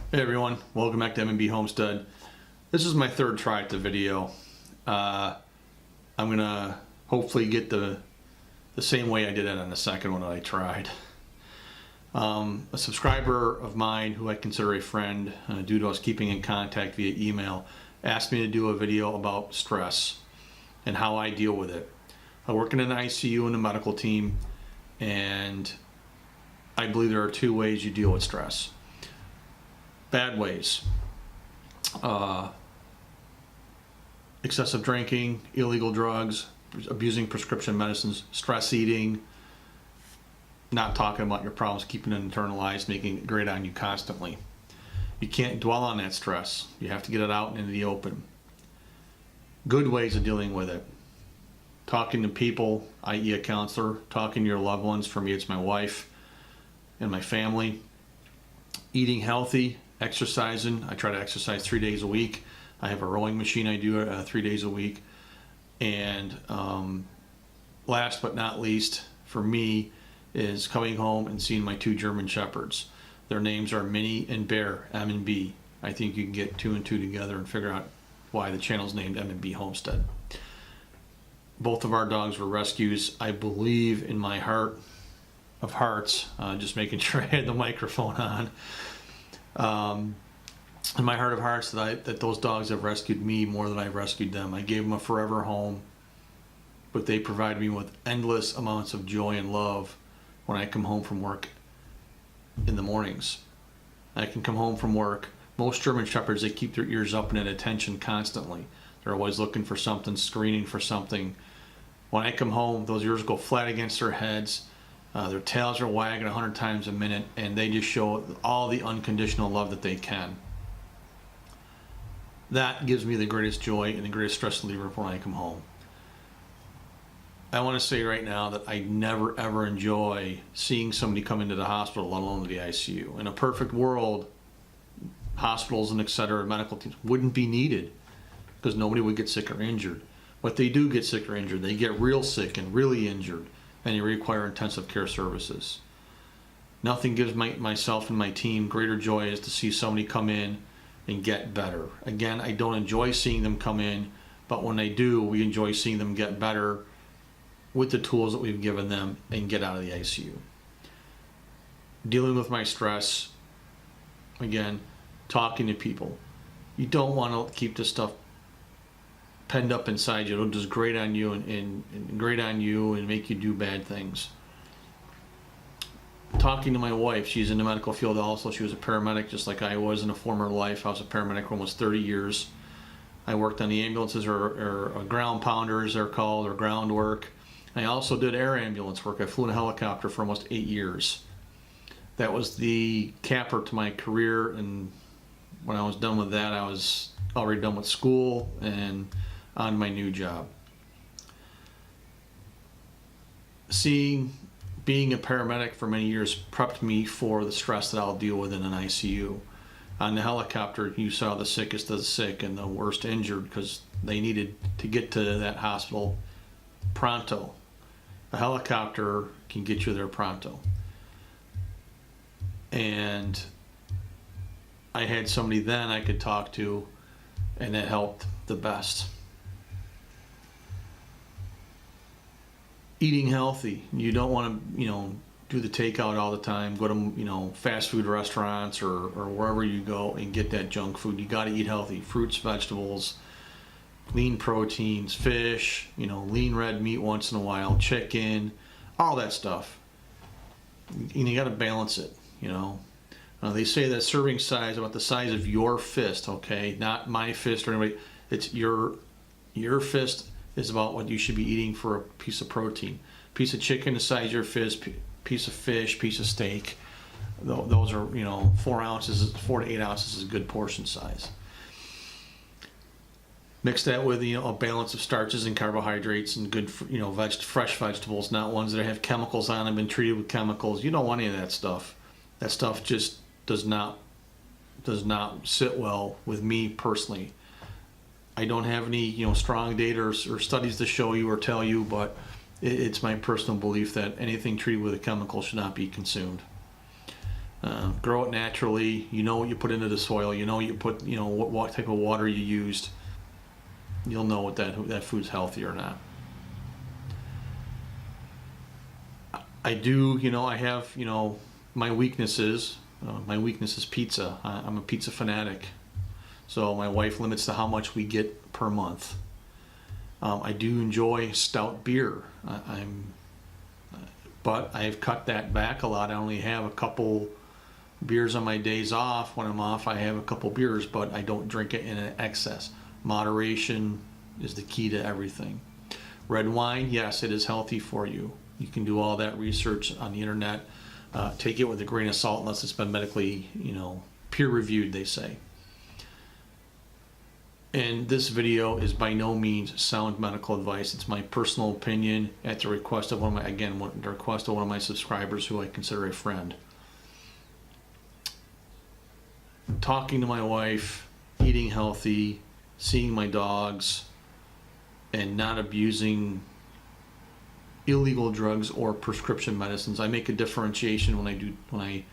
Hey everyone, welcome back to M&B Homestead. This is my third try at the video. I'm gonna hopefully get the same way I did it on the second one that I tried. A subscriber of mine who I consider a friend, due to us keeping in contact via email, asked me to do a video about stress and how I deal with it. I work in an ICU in the medical team, and I believe there are two ways you deal with stress. Bad ways. Excessive drinking, illegal drugs, abusing prescription medicines, stress eating, not talking about your problems, keeping it internalized, making it grate on you constantly. You can't dwell on that stress. You have to get it out and into the open. Good ways of dealing with it. Talking to people, i.e. a counselor, talking to your loved ones. For me, it's my wife and my family. Eating healthy, exercising. I try to exercise 3 days a week. I have a rowing machine I do 3 days a week. And last but not least, for me, is coming home and seeing my two German Shepherds. Their names are Minnie and Bear, M&B. I think you can get two and two together and figure out why the channel's named M&B Homestead. Both of our dogs were rescues. I believe in my heart of hearts, just making sure I had the microphone on. In my heart of hearts, that those dogs have rescued me more than I've rescued them. I gave them a forever home, but they provide me with endless amounts of joy and love when I come home from work in the mornings. I can come home from work. Most German Shepherds, they keep their ears up and at attention constantly. They're always looking for something, screening for something. When I come home, those ears go flat against their heads. Their tails are wagging 100 times a minute, and they just show all the unconditional love that they can. That gives me the greatest joy and the greatest stress reliever when I come home. I want to say right now that I never ever enjoy seeing somebody come into the hospital, let alone the ICU. In a perfect world, hospitals and etc., medical teams wouldn't be needed because nobody would get sick or injured. But they do get sick or injured. They get real sick and really injured, and they require intensive care services. Nothing gives myself and my team greater joy as to see somebody come in and get better. Again, I don't enjoy seeing them come in, but when they do, we enjoy seeing them get better with the tools that we've given them and get out of the ICU. Dealing with my stress, again, talking to people. You don't want to keep this stuff penned up inside you. It'll just grate on you and grate on you and make you do bad things. Talking to my wife, she's in the medical field also. She was a paramedic just like I was in a former life. I was a paramedic for almost 30 years. I worked on the ambulances, or ground pounders they're called, or ground work. I also did air ambulance work. I flew in a helicopter for almost 8 years. That was the capper to my career, and when I was done with that, I was already done with school and on my new job. Being a paramedic for many years prepped me for the stress that I'll deal with in an ICU. On the helicopter, you saw the sickest of the sick and the worst injured because they needed to get to that hospital pronto. A helicopter can get you there pronto. And I had somebody then I could talk to, and that helped the best. Eating healthy. You don't want to, do the takeout all the time. Go to, fast food restaurants or wherever you go and get that junk food. You got to eat healthy. Fruits, vegetables, lean proteins, fish, lean red meat once in a while, chicken, all that stuff. You got to balance it, They say that serving size about the size of your fist, okay? Not my fist or anybody. It's your fist is about what you should be eating for a piece of protein. Piece of chicken the size of your fist, piece of fish, piece of steak. Those are, 4 ounces, 4 to 8 ounces is a good portion size. Mix that with, a balance of starches and carbohydrates and good, fresh vegetables, not ones that have chemicals on them, been treated with chemicals. You don't want any of that stuff. That stuff just does not sit well with me personally. I don't have any, strong data or studies to show you or tell you, but it's my personal belief that anything treated with a chemical should not be consumed. Grow it naturally. You know what you put into the soil. You know what type of water you used. You'll know what that food's healthy or not. I do, I have, my weaknesses. My weakness is pizza. I'm a pizza fanatic. So my wife limits to how much we get per month. I do enjoy stout beer. But I've cut that back a lot. I only have a couple beers on my days off. When I'm off, I have a couple beers, but I don't drink it in excess. Moderation is the key to everything. Red wine, yes, it is healthy for you. You can do all that research on the internet. Take it with a grain of salt unless it's been medically, peer reviewed, they say. And this video is by no means sound medical advice. It's my personal opinion at the request of one of my subscribers who I consider a friend. Talking to my wife, eating healthy, seeing my dogs, and not abusing illegal drugs or prescription medicines. I make a differentiation when I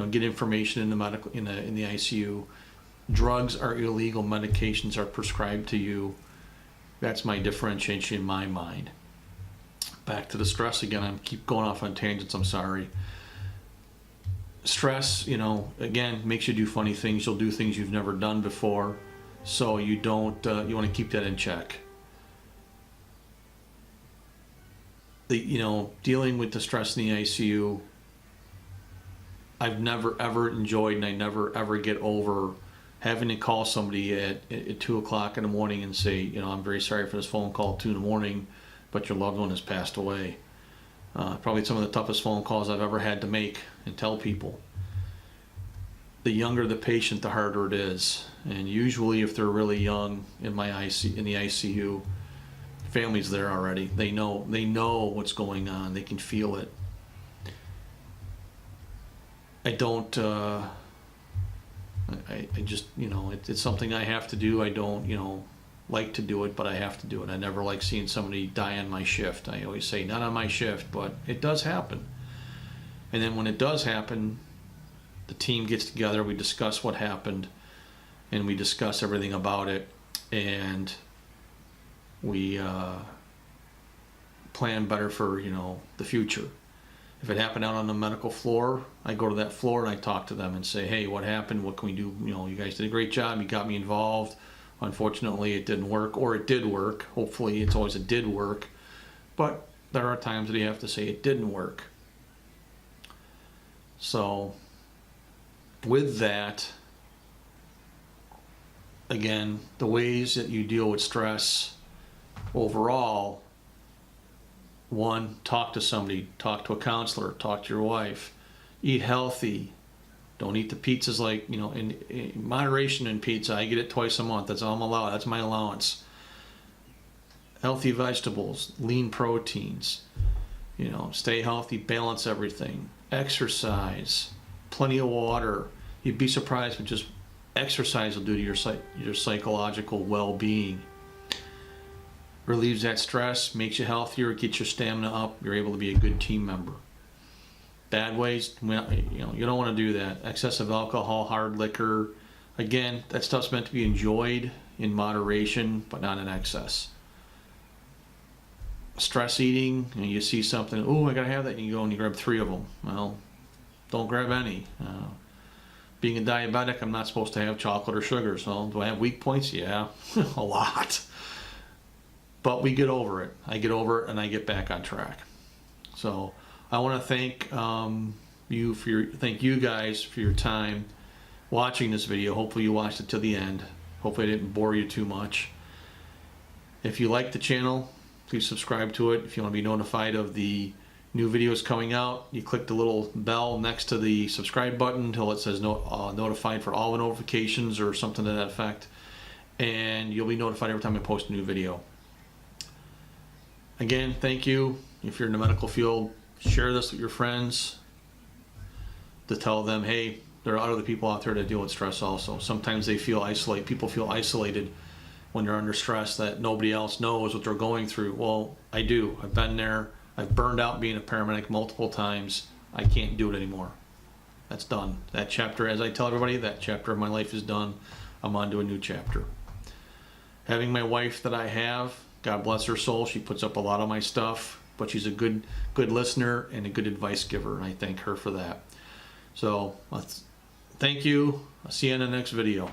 get information in the ICU. Drugs are illegal, medications are prescribed to you. That's my differentiation in my mind. Back to the stress again. I keep going off on tangents, I'm sorry. Stress, again, makes you do funny things. You'll do things you've never done before. So you want to keep that in check. Dealing with the stress in the ICU, I've never ever enjoyed, and I never ever get over having to call somebody at 2 o'clock in the morning and say, I'm very sorry for this phone call at 2 in the morning, but your loved one has passed away. Probably some of the toughest phone calls I've ever had to make and tell people. The younger the patient, the harder it is. And usually if they're really young in the ICU, family's there already. They know what's going on. They can feel it. I don't, I just, it's something I have to do. I don't, like to do it, but I have to do it. I never like seeing somebody die on my shift. I always say, not on my shift, but it does happen. And then when it does happen, the team gets together, we discuss what happened, and we discuss everything about it, and we plan better for, the future. If it happened out on the medical floor, I go to that floor and I talk to them and say, hey, what happened? What can we do? You guys did a great job. You got me involved. Unfortunately, it didn't work, or it did work. Hopefully, it's always it did work. But there are times that you have to say it didn't work. So, with that, again, the ways that you deal with stress overall, one, talk to somebody, talk to a counselor, talk to your wife, eat healthy. Don't eat the pizzas in moderation in pizza. I get it twice a month. That's all I'm allowed. That's my allowance. Healthy vegetables, lean proteins, stay healthy, balance everything. Exercise, plenty of water. You'd be surprised what just exercise will do to your psychological well-being. Relieves that stress, makes you healthier, gets your stamina up. You're able to be a good team member. Bad ways, you don't want to do that. Excessive alcohol, hard liquor. Again, that stuff's meant to be enjoyed in moderation, but not in excess. Stress eating, you see something, I gotta have that, and you go and you grab 3 of them. Well, don't grab any. Being a diabetic, I'm not supposed to have chocolate or sugar, so do I have weak points? Yeah, a lot. But we get over it. I get over it and I get back on track. So I want to thank you guys for your time watching this video. Hopefully you watched it to the end. Hopefully I didn't bore you too much. If you like the channel, please subscribe to it. If you want to be notified of the new videos coming out, you click the little bell next to the subscribe button until it says notified for all the notifications or something to that effect. And you'll be notified every time I post a new video. Again, thank you. If you're in the medical field, share this with your friends to tell them, hey, there are other people out there that deal with stress also. Sometimes they feel isolated. People feel isolated when they're under stress, that nobody else knows what they're going through. Well, I do. I've been there. I've burned out being a paramedic multiple times. I can't do it anymore. That's done. That chapter, as I tell everybody, that chapter of my life is done. I'm on to a new chapter. Having my wife that I have, God bless her soul, she puts up a lot of my stuff, but she's a good listener and a good advice giver, and I thank her for that. So, thank you. I'll see you in the next video.